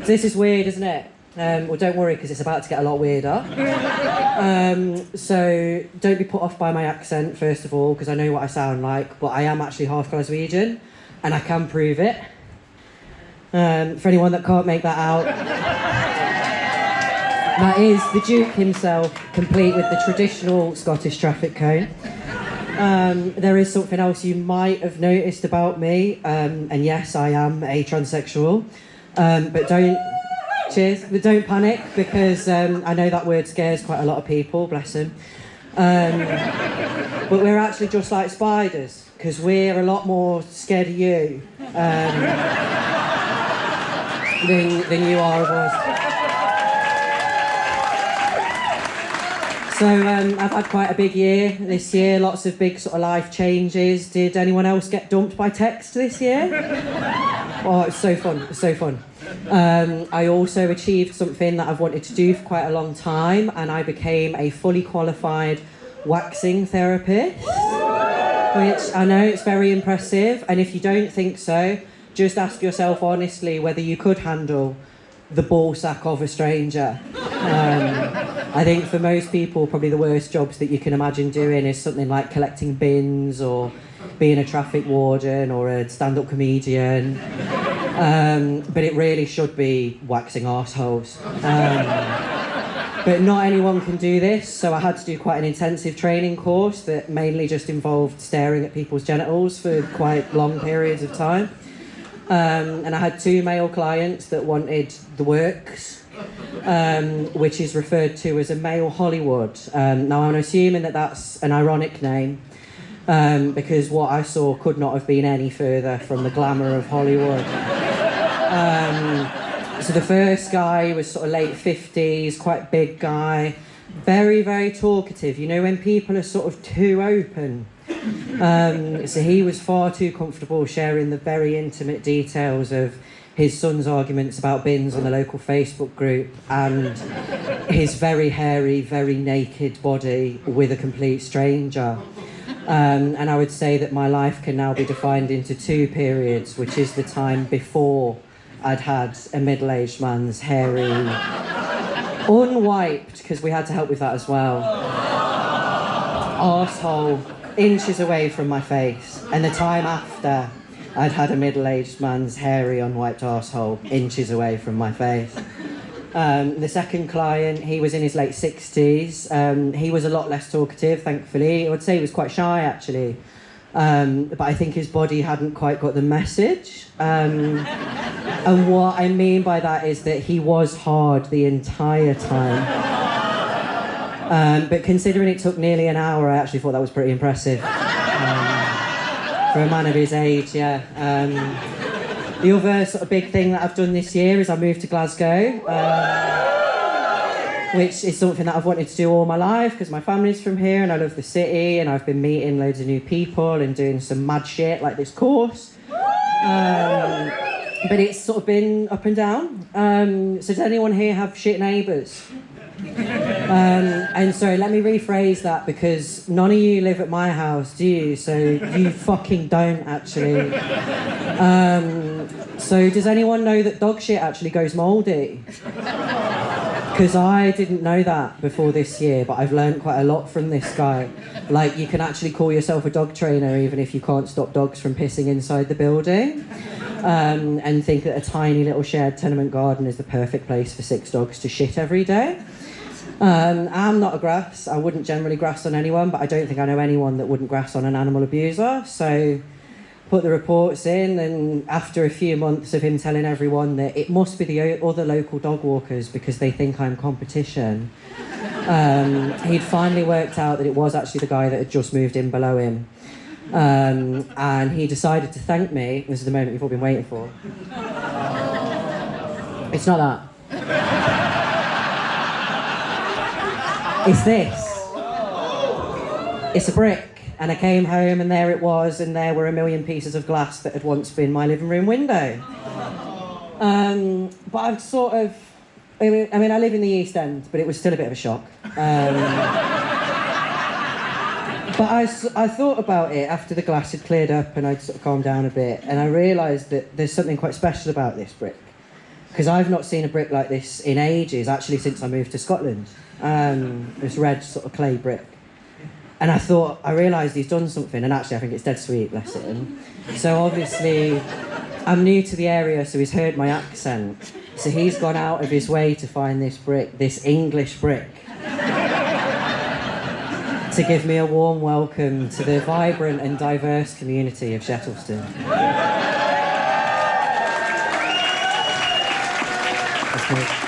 this is weird, isn't it? Well, don't worry, because it's about to get a lot weirder. So don't be put off by my accent, first of all, because I know what I sound like, but I am actually half Glaswegian, and I can prove it. For anyone that can't make that out, that is the Duke himself, complete with the traditional Scottish traffic cone. There is something else you might have noticed about me, and yes, I am a transsexual, but don't panic, because I know that word scares quite a lot of people, bless them. But we're actually just like spiders, because we're a lot more scared of you than you are of us. So I've had quite a big year this year, lots of big sort of life changes. Did anyone else get dumped by text this year? Oh, it's so fun, it's so fun. I also achieved something that I've wanted to do for quite a long time, and I became a fully qualified waxing therapist, which I know it's very impressive, and if you don't think so, just ask yourself honestly whether you could handle the ball sack of a stranger. I think for most people, probably the worst jobs that you can imagine doing is something like collecting bins or being a traffic warden or a stand-up comedian. But it really should be waxing arseholes. But not anyone can do this, so I had to do quite an intensive training course that mainly just involved staring at people's genitals for quite long periods of time. And I had 2 male clients that wanted the works, which is referred to as a male Hollywood. Now I'm assuming that that's an ironic name, because what I saw could not have been any further from the glamour of Hollywood. So the first guy was sort of late 50s, quite big guy, very, very talkative. You know when people are sort of too open? So he was far too comfortable sharing the very intimate details of his son's arguments about bins on the local Facebook group and his very hairy, very naked body with a complete stranger. And I would say that my life can now be defined into 2 periods, which is the time before I'd had a middle-aged man's hairy, unwiped, because we had to help with that as well, arsehole inches away from my face, and the time after I'd had a middle-aged man's hairy, unwiped arsehole inches away from my face. The second client, he was in his late 60s. He was a lot less talkative, thankfully. I would say he was quite shy, actually. But I think his body hadn't quite got the message. And what I mean by that is that he was hard the entire time. But considering it took nearly an hour, I actually thought that was pretty impressive. For a man of his age, yeah. The other sort of big thing that I've done this year is I moved to Glasgow, which is something that I've wanted to do all my life because my family's from here and I love the city and I've been meeting loads of new people and doing some mad shit like this course. But it's sort of been up and down. So does anyone here have shit neighbours? And sorry, let me rephrase that because none of you live at my house, do you? So you fucking don't actually. So does anyone know that dog shit actually goes mouldy? Because I didn't know that before this year, but I've learned quite a lot from this guy. Like, you can actually call yourself a dog trainer even if you can't stop dogs from pissing inside the building. And think that a tiny little shared tenement garden is the perfect place for 6 dogs to shit every day. I'm not a grass. I wouldn't generally grass on anyone, but I don't think I know anyone that wouldn't grass on an animal abuser. So put the reports in, and after a few months of him telling everyone that it must be the other local dog walkers because they think I'm competition, he'd finally worked out that it was actually the guy that had just moved in below him. And he decided to thank me. This is the moment you've all been waiting for. It's not that. It's this. It's a brick. And I came home and there it was, and there were a million pieces of glass that had once been my living room window. But I've sort of... I mean, I live in the East End, but it was still a bit of a shock. But I thought about it after the glass had cleared up and I'd sort of calmed down a bit, and I realised that there's something quite special about this brick. because I've not seen a brick like this in ages, actually since I moved to Scotland. This red sort of clay brick. And I realised he's done something, and actually I think it's dead sweet, bless him. So obviously, I'm new to the area, so he's heard my accent. So he's gone out of his way to find this brick, this English brick, to give me a warm welcome to the vibrant and diverse community of Shettleston. That's good.